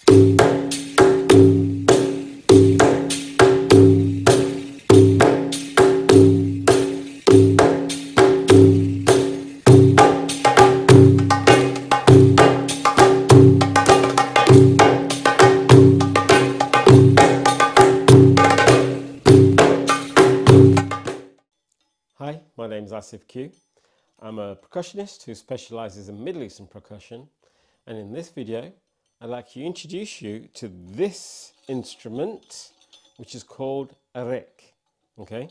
Hi, my name is Asif Q. I'm a percussionist who specialises in Middle Eastern percussion, and in this video I'd like to introduce you to this instrument, which is called a Riqq. Okay,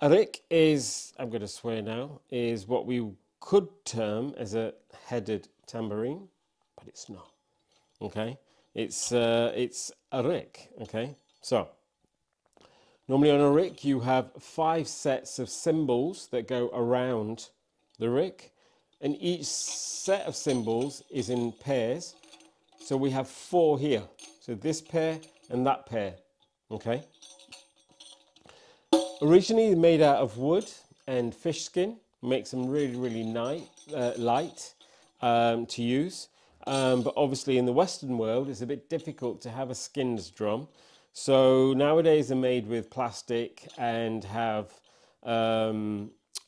a Riqq is, I'm going to swear now, is what we could term as a headed tambourine, but it's not. Okay, it's a Riqq. Okay, so normally on a Riqq you have 5 sets of cymbals that go around the Riqq, and each set of cymbals is in pairs. So we have 4 here. So this pair and that pair. Okay. Originally made out of wood and fish skin, makes them really light to use. But obviously in the Western world it's a bit difficult to have a skinned drum. So nowadays they're made with plastic and have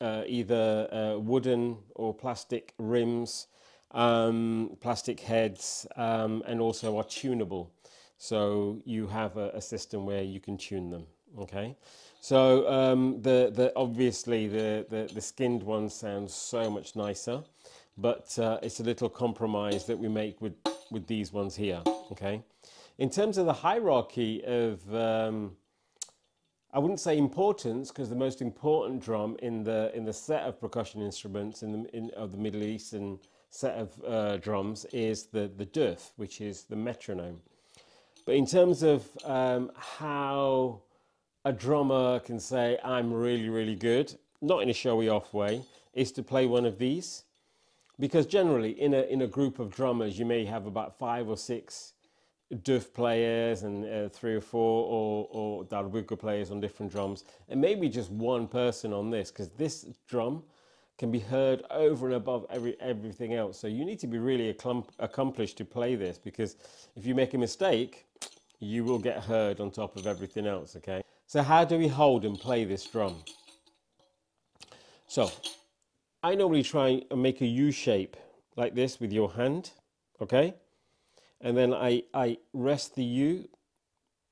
either wooden or plastic rims, plastic heads, and also are tunable. So you have a system where you can tune them. Okay, so obviously the skinned one sounds so much nicer, but it's a little compromise that we make with these ones here. Okay. In terms of the hierarchy of, I wouldn't say importance, because the most important drum in the set of percussion instruments of the Middle Eastern set of drums is the durf, which is the metronome. But in terms of how a drummer can say I'm really good, not in a showy off way, is to play one of these, because generally in a group of drummers you may have about 5 or 6 durf players and 3 or 4 or darbuka players on different drums, and maybe just one person on this, because this drum can be heard over and above everything else. So you need to be really accomplished to play this, because if you make a mistake you will get heard on top of everything else. Okay, so how do we hold and play this drum? So I normally try and make a U shape like this with your hand. Okay, and then I rest the U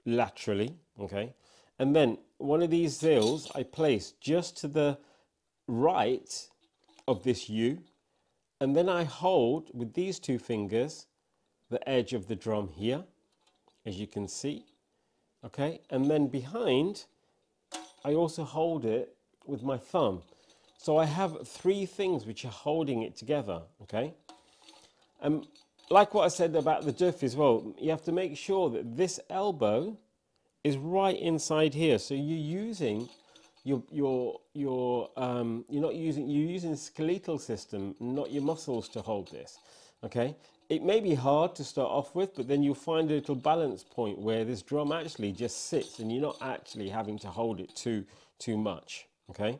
laterally, okay? And then one of these zills I place just to the right of this U, and then I hold with these 2 fingers the edge of the drum here, as you can see, okay? And then behind, I also hold it with my thumb. So I have 3 things which are holding it together, okay? Like what I said about the durf as well, you have to make sure that this elbow is right inside here. So you're using you're using the skeletal system, not your muscles, to hold this. Okay, it may be hard to start off with, but then you'll find a little balance point where this drum actually just sits and you're not actually having to hold it too much. Okay.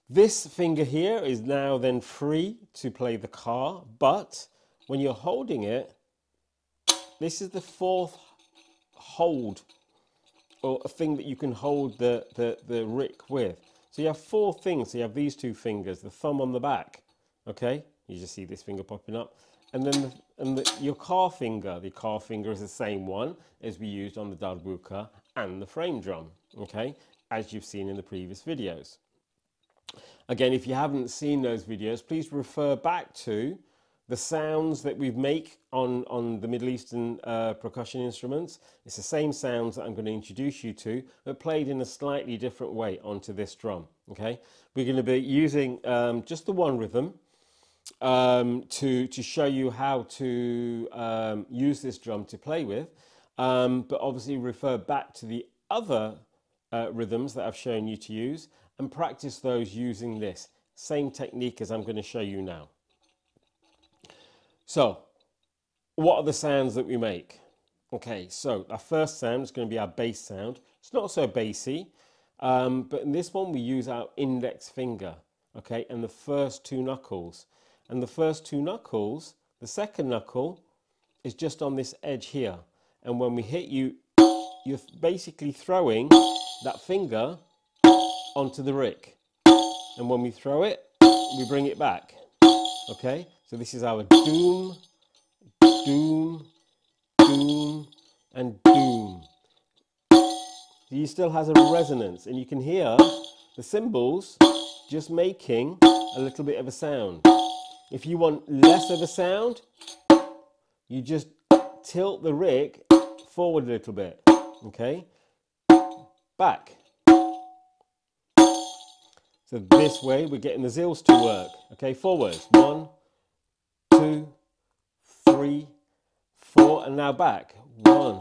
This finger here is now then free to play the car, but when you're holding it, this is the 4th hold, or a thing that you can hold the Riqq with. So you have 4 things. So you have these 2 fingers, the thumb on the back, okay? You just see this finger popping up. And then your car finger. The car finger is the same one as we used on the darbuka and the frame drum, okay? As you've seen in the previous videos. Again, if you haven't seen those videos, please refer back to the sounds that we make on the Middle Eastern percussion instruments. It's the same sounds that I'm going to introduce you to, but played in a slightly different way onto this drum. Okay, we're going to be using just the one rhythm to show you how to use this drum to play with, but obviously refer back to the other rhythms that I've shown you to use, and practice those using this same technique as I'm going to show you now. So, what are the sounds that we make? Okay, so our first sound is going to be our bass sound. It's not so bassy, but in this one we use our index finger, okay, and the first 2 knuckles. And the first 2 knuckles, the second knuckle is just on this edge here. And when we hit you, you're basically throwing that finger onto the Riqq. And when we throw it, we bring it back. Okay, so this is our doom, doom, doom, and doom. He still has a resonance, and you can hear the cymbals just making a little bit of a sound. If you want less of a sound, you just tilt the Riqq forward a little bit. Okay, back. So this way we're getting the zills to work. Okay, forwards. 1, 2, 3, 4, and now back. 1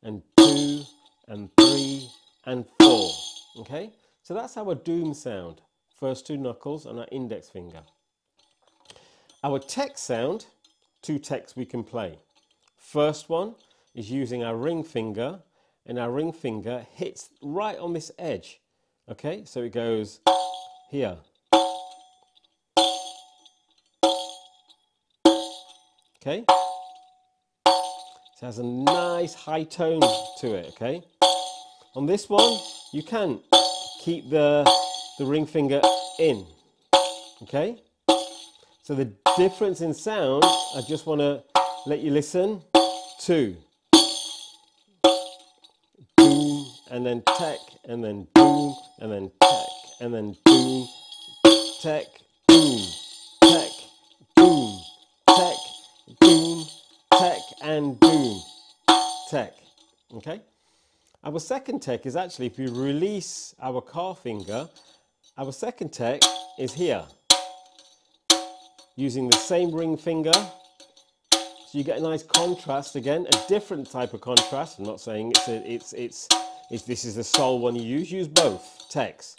and 2 and 3 and 4. Okay, so that's our doom sound. First 2 knuckles and our index finger. Our tek sound, 2 teks we can play. First one is using our ring finger, and our ring finger hits right on this edge. Okay, so it goes here. Okay, so it has a nice high tone to it. Okay, on this one you can keep the ring finger in. Okay, so the difference in sound, I just want to let you listen to doom and then tek and then doom and then tek and then doom, tek, doom, tek, doom, tek, doom, tek, and doom, tek. Okay? Our second tek is actually, if we release our car finger, our second tek is here. Using the same ring finger. So you get a nice contrast again, a different type of contrast. I'm not saying this is the sole one you use both teks.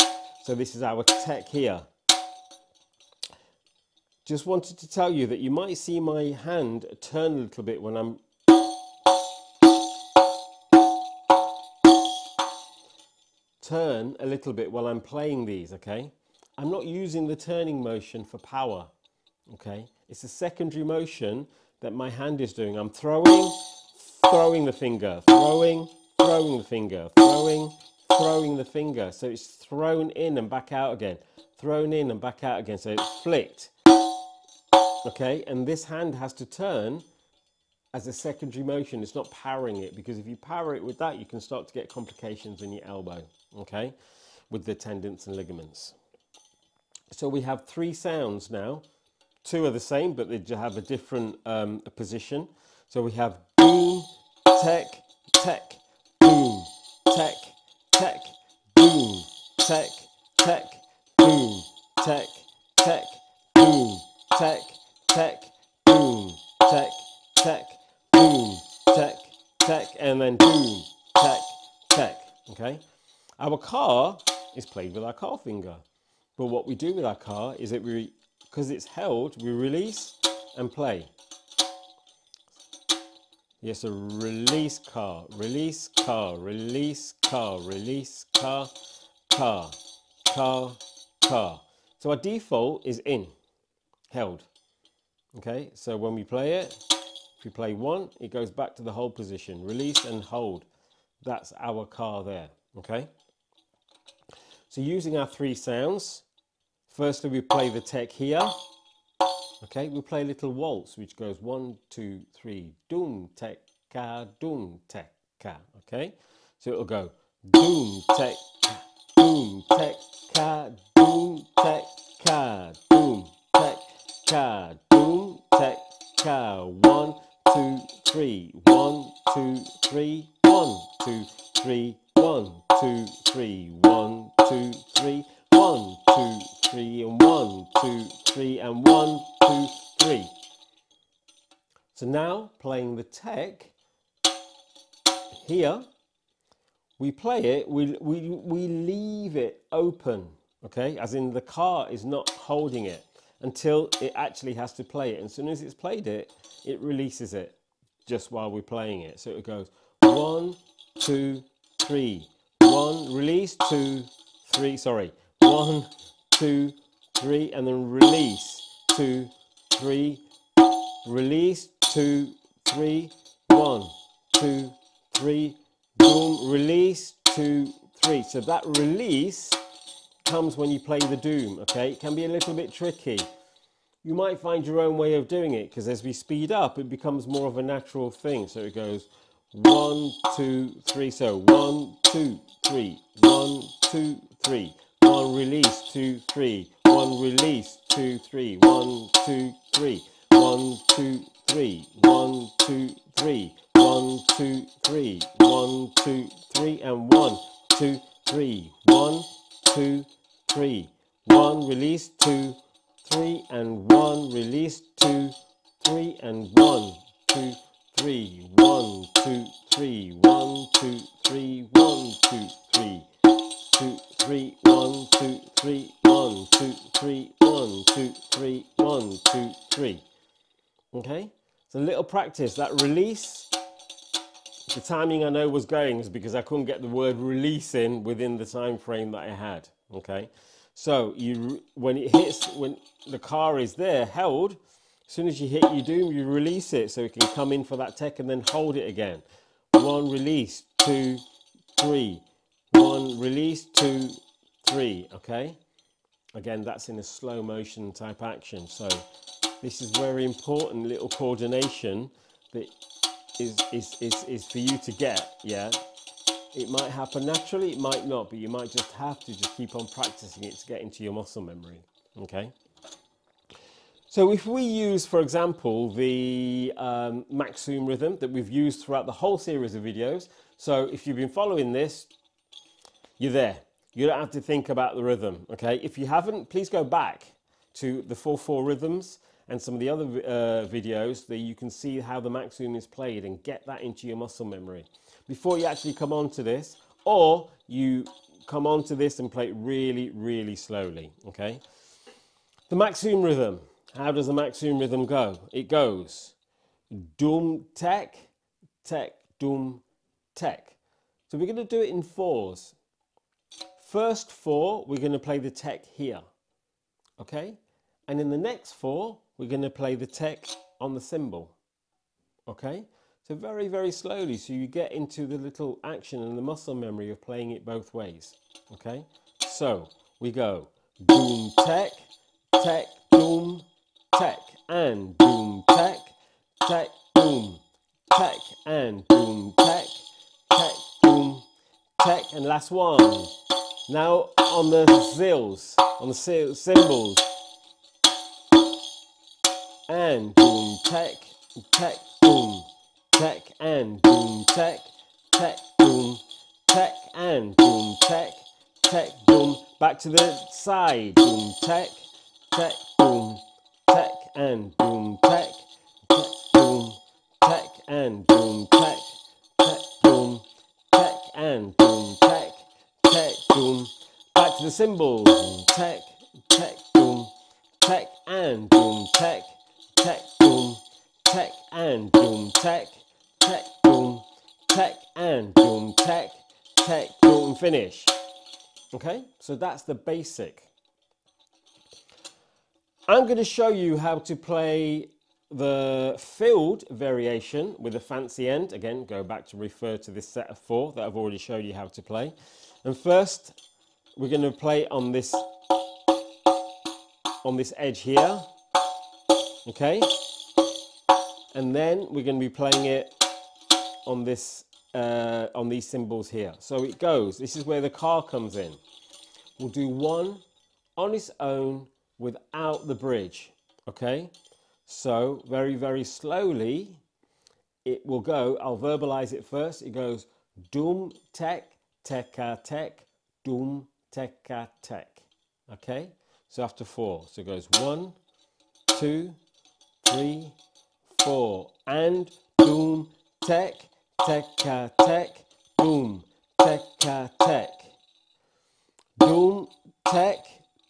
So this is our tek here. Just wanted to tell you that you might see my hand turn a little bit when I'm while I'm playing these, okay? I'm not using the turning motion for power, okay? It's a secondary motion that my hand is doing. I'm throwing the finger, throwing the finger, throwing the finger. So it's thrown in and back out again, thrown in and back out again. So it's flicked. Okay, and this hand has to turn as a secondary motion. It's not powering it, because if you power it with that, you can start to get complications in your elbow, okay, with the tendons and ligaments. So we have 3 sounds now. 2 are the same, but they have a different position. So we have doom, tek, tek, doom, tek, tek, doom, tek, tek, doom, tek, tek, doom, tek, tek, doom, tek, tek, doom, tek, tek, and then doom, tek, tek. Okay? Our car is played with our car finger. But what we do with our car is that because it's held, we release and play. Yes, a release car, release car, release car, release car, car, car, car. So our default is in, held. Okay, so when we play it, if we play 1, it goes back to the hold position, release and hold. That's our car there, okay? So using our 3 sounds, firstly we play the tek here. Okay, we play a little waltz which goes 1, 2, 3, doom, tek, ka, doom, tek, ka. Okay, so it'll go doom, tek, ka, doom, tek, ka, doom, tek, ka, doom, tek, ka, doom, tek, ka. 1, 2, 3, 1, 2, 3, 1, 2, 3, 1, 2, 3, 1, 2, 3, 1, 2, 3, and 1, 2, 3, and 1, 2, 3. So now playing the tek here, we play it, we leave it open, okay, as in the car is not holding it until it actually has to play it. And as soon as it's played it, it releases it just while we're playing it. So it goes 1, 2, 3, 1, release, 2, 3, sorry, 1, 2, 3, and then release, 2, 3, release, 2, 3, 1, 2, 3, doom, release, 2, 3. So that release comes when you play the doom, okay? It can be a little bit tricky. You might find your own way of doing it, because as we speed up, it becomes more of a natural thing. So it goes 1, 2, 3. So 1, 2, 3, 1, 2, 3, 1, release, 2, 3, 1, release, 2, 3, 1, 2, 3, 1, 2, 3, 1, 2, 3, 1, 2, 3, 1, 2, 3, and 1, 2, 3, 1, 2, 3, 1, release, 2, 3, and 1, release, 2, 3, and 1, 2, 3, 1, 2, 3, 1, 2, 3, 1, 2, 3, 2, 3, 1, 2, 3, 1, 2, 3, 1, 2, 3, 1, 2, 3. Okay, so a little practice. That release, the timing I know was going is because I couldn't get the word release in within the time frame that I had. Okay, so when it hits, when the car is there held, as soon as you hit your doom, you release it so it can come in for that tech and then hold it again. 1, release, 2, 3, 1, release, 2, 3. Okay, again, that's in a slow motion type action. So this is very important little coordination that is for you to get. Yeah, it might happen naturally, it might not, but you might just have to just keep on practicing it to get into your muscle memory. Okay, so if we use, for example, the Maxim rhythm that we've used throughout the whole series of videos, so if you've been following this, you're there. You don't have to think about the rhythm. Okay, if you haven't, please go back to the 4/4 rhythms and some of the other videos that you can see how the Maxim is played and get that into your muscle memory before you actually come on to this, or you come on to this and play it really, really slowly. Okay, the Maxim rhythm. How does the Maxim rhythm go? It goes doom tek, tek, doom tek. So we're going to do it in 4s. First 4, we're going to play the tek here. Okay, and in the next 4, we're going to play the tek on the cymbal. Okay, so very, very slowly, so you get into the little action and the muscle memory of playing it both ways. Okay, so we go doom tek, tek, doom tek, and doom tek, tek, doom tek, and doom tek, tek, doom tek, and last one. Now on the zills, on the cymbals, and doom tek, tek, doom tek, and doom tek, tek, doom tek, and doom tek, tek, doom. Back to the side, doom tek, tek, doom tek, and doom tek, tek, doom tek, and doom tek, tek, doom tek, and doom tek, tek, doom. Back to the cymbals, doom tek, tek, doom tek, and doom tek, tek, doom tek, and doom tek, tek, doom tek, and doom tek, tek, doom, finish. Okay, so that's the basic. I'm going to show you how to play the filled variation with a fancy end. Again, go back to refer to this set of 4 that I've already showed you how to play. And first, we're going to play on this edge here. Okay, and then we're going to be playing it on this on these cymbals here. So it goes. This is where the car comes in. We'll do 1 on its own without the bridge. Okay, so very, very slowly it will go. I'll verbalize it first. It goes doom tek, teka tek, doom teka tek. Okay, so after 4, so it goes 1, 2, 3, 4, and doom tek, teka tek, doom teka tek, doom tek,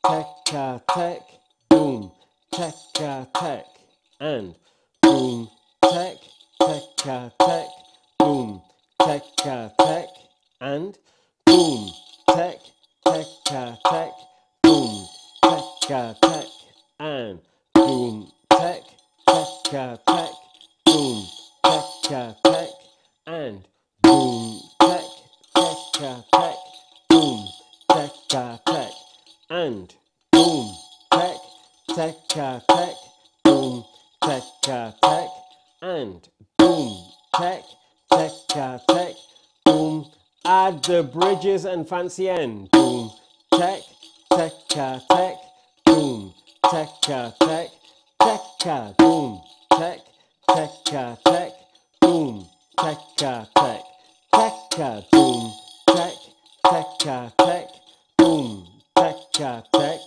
teka tek, doom teka tek, and doom tek, teka tek, doom teka tek, and doom tek, teka tek, doom teka tek, and doom tek, teka tek, doom ka, tek, and boom, tek, tek, ka, tek, boom, tek, ka, tek, and boom, tek, tek, ka, tek, boom, tek, ka, tek, and boom, tek, tek, ka, tek, boom. Add the bridges and fancy end. Boom, tek, tek, ka, tek, boom, tek, ka, tek, tek, ka, boom, tek, tek, ka, tek, boom, tek, ka, tek, tek, ka, boom, tek, tek, ka, tek, boom, tek, ka, tek,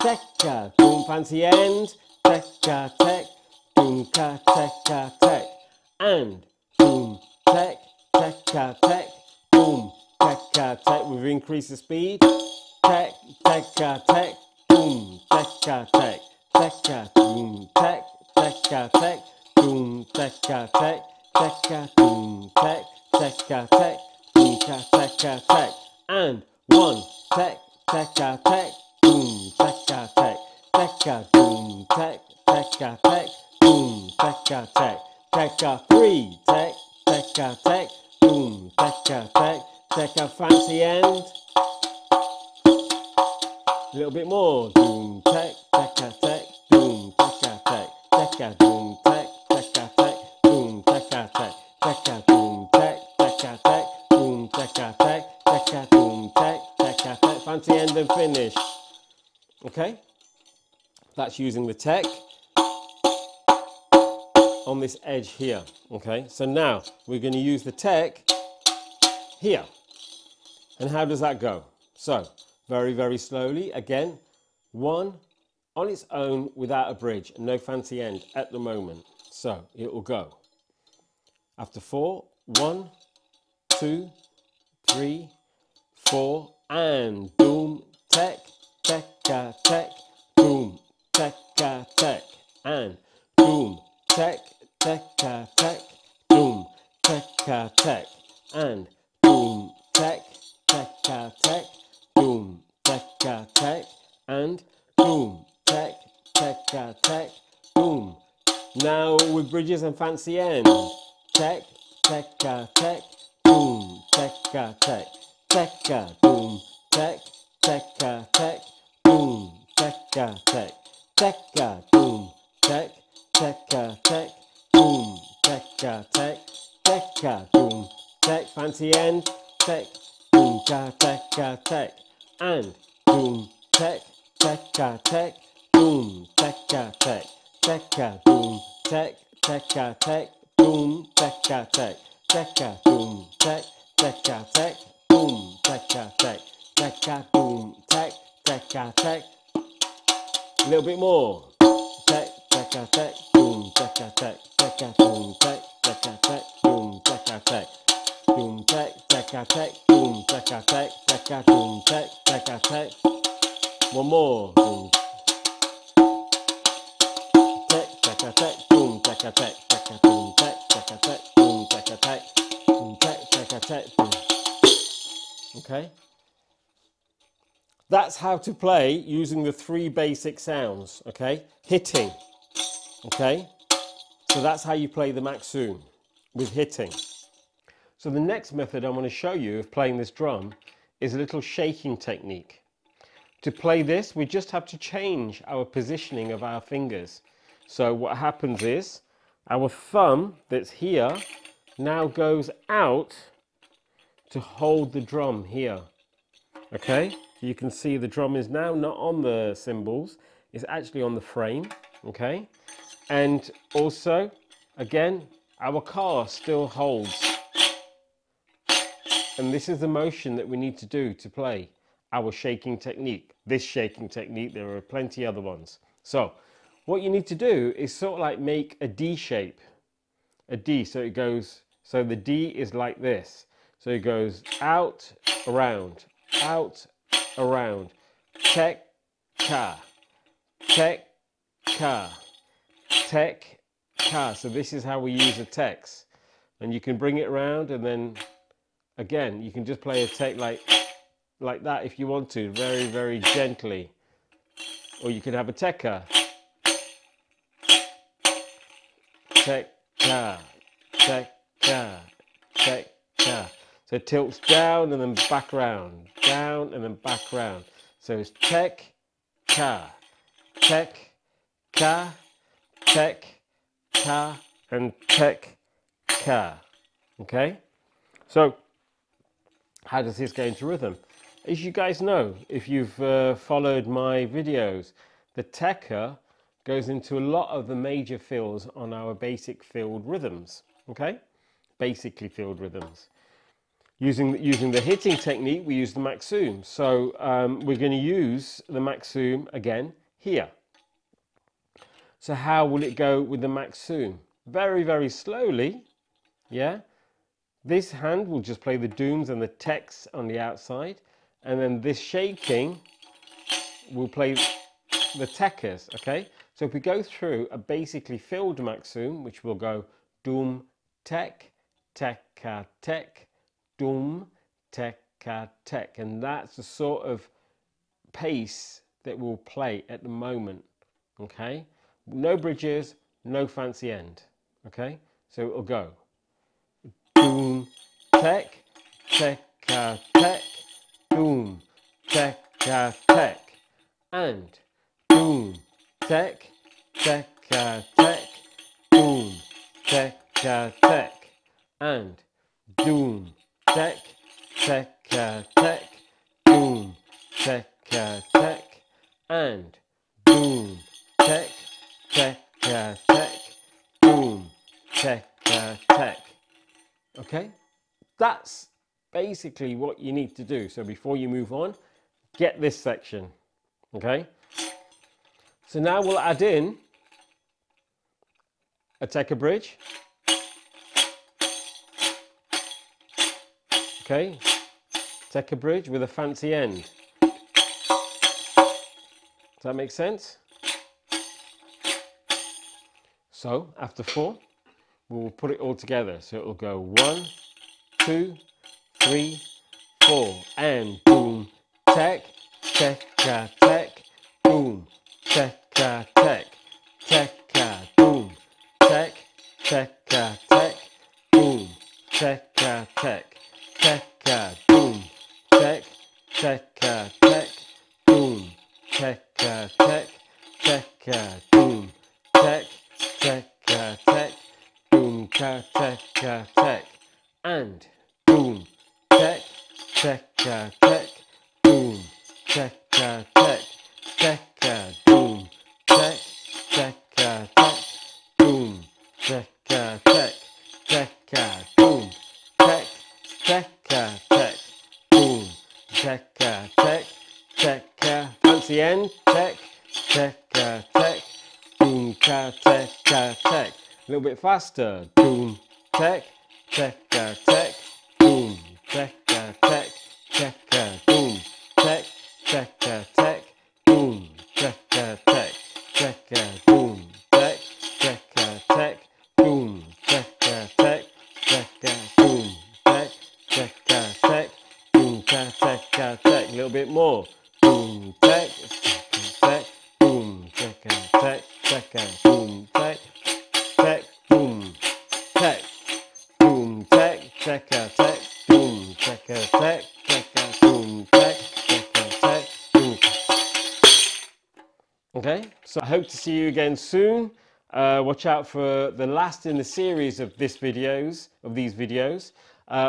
tek, ka, boom, fancy end, tek, ka, tek, boom, ka, tek, ka, tek, and boom, tek, tek, ka, tek, boom, tek, ka, tek, we've increased the speed, tek, tek, ka, tek, boom, tek, ka, tek, tek, ka, boom, tek, tek, ka, tek, boom, tek, ka, tek, tek, ka, boom, tek, tek, ka, tek, boom, ka, tek, ka, tek, and one, tek, tek, ka, tek, boom, tek, ka, tek, tek, ka, boom, tek, tek, ka, tek, boom, tek, ka, tek, tek, ka, three, tek, tek, ka, tek, boom, tek, ka, tek, tek, ka, fancy end. A little bit more. Boom, tek, tek, ka, tek, boom, tek, ka, tek, tek, ka, boom, tek, tek, ka, tek, boom, tek, ka, tek, tek, ka, boom, tek, tek, ka, tek, boom, tek, ka, tek, tek, ka, boom, tek, tek, ka, tek. Fancy end and finish. Okay? That's using the tek on this edge here. Okay? So now we're going to use the tek here. And how does that go? So, very, very slowly, again, one on its own without a bridge, no fancy end at the moment. So, it will go. After four, 1, 2, 3, 4, and boom, tek, tek, ka, tek, boom, tek, ka, tek, and boom, tek, tek, ka, tek, boom, tek, ka, tek, and boom, tek, tek, ka, tek, boom, tek, ka, tek, and boom, tek, tek, ka, tek, boom. Now with bridges and fancy end. Tek, tek, ka, tek, boom, tek, ka, tek, tek, ka, boom, tek, tek, ka, tek, boom, tek, ka, tek, tek, ka, boom, tek, tek, ka, tek, boom, tek, ka, tek, tek, ka, boom, tek, fancy end, tek, boom, ka, tek, and boom, tek, tek, ka, tek, boom, tek, ka, boom, tek, ka, boom, tek, ka, boom, tek, ka, boom, tek, ka, boom, tek, ka, a little bit more. Tek, ka, boom, tek, ka, boom, tek, ka, boom, tek, ka, boom, tek, ka, boom, tek, ka, boom, tek, ka, one more. Boom. Tek, ka, boom, tek, ka, boom, tek, ka, boom, tek, ka, boom, tek, ka, boom. Okay? That's how to play using the 3 basic sounds, okay? Hitting, okay? So that's how you play the Maksoon, with hitting. So the next method I want to show you of playing this drum is a little shaking technique. To play this, we just have to change our positioning of our fingers. So what happens is, our thumb that's here now goes out to hold the drum here. Okay, you can see the drum is now not on the cymbals, it's actually on the frame. Okay, and also, again, our car still holds. And this is the motion that we need to do to play our shaking technique. This shaking technique, there are plenty other ones. So what you need to do is sort of like make a D shape, a D, so it goes, so the D is like this. So it goes out, around, tek, ka, tek, ka, tek, ka. So this is how we use the tecs. And you can bring it around, and then again, you can just play a tek like that if you want to, very, very gently. Or you could have a tekka. Tek, ka, tek, ka, tek, ka. So it tilts down and then back round, down and then back round. So it's tek, ka, tek, ka, tek, ka, and tek, ka. Okay? So how does this go into rhythm? As you guys know, if you've followed my videos, the tekka goes into a lot of the major fills on our basic filled rhythms. Okay? Basically filled rhythms. Using the hitting technique, we use the maxim. So we're going to use the maxim again here. So how will it go with the maxim? Very, very slowly, yeah? This hand will just play the dooms and the teks on the outside, and then this shaking will play the tekkas, okay? So if we go through a basically filled maxim, which will go doom, tek, tekka, tek, doom, tekka, tek, and that's the sort of pace that we'll play at the moment, okay? No bridges, no fancy end, okay? So it'll go doom, tek, tekka, tek, doom, tekka, tek, and doom, tek, tekka, tek, doom, tekka, tek, and doom, tek, tekka, tek, doom, tekka, tek, and doom, tek, tekka, tek, doom, tekka, tek. Okay, that's basically what you need to do. So before you move on, get this section. Okay, so now we'll add in a tekka bridge. Okay, tekka bridge with a fancy end. Does that make sense? So after 4, we'll put it all together. So it'll go 1, 2, 3, 4, and boom, tek, tekka, tek, boom, tekka, tek, tekka, boom, tek, tekka, tek, boom, tekka, tek, tekka, boom, tek, tekka, tek, boom, tekka, tek, tekka, boom, tek, tekka, tek, boom, tekka, tek, and boom, tek, tekka, tek, boom, tekka, tek, tekka, boom, tek, tekka, tek, boom, tekka, tek, tekka, boom, tek, tekka, tek, boom, tekka, tek, tekka, fancy end, tek, tekka, tek, boom, tekka, tek. A little bit faster, boom, tek, tekka, tek, boom, tekka, tek, tekka, boom, tek, tekka, tek, boom, tekka, tek, tekka, boom, tek, tekka, tek, boom, tekka, tek, tekka, boom, tek, tekka, tek, boom, tekka, tek. A little bit more, boom, tek, tek, boom, tekka, tek, tekka, boom, tek, tek, boom, tek, boom, tek, tekka, tek, boom, tekka, tek, tekka, boom, tek, tekka, tek, boom. Okay, so I hope to see you again soon. Watch out for the last in the series of these videos,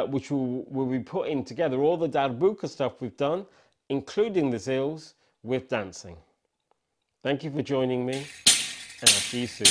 which will be putting together all the darbuka stuff we've done, including the zills with dancing. Thank you for joining me, and I'll see you soon.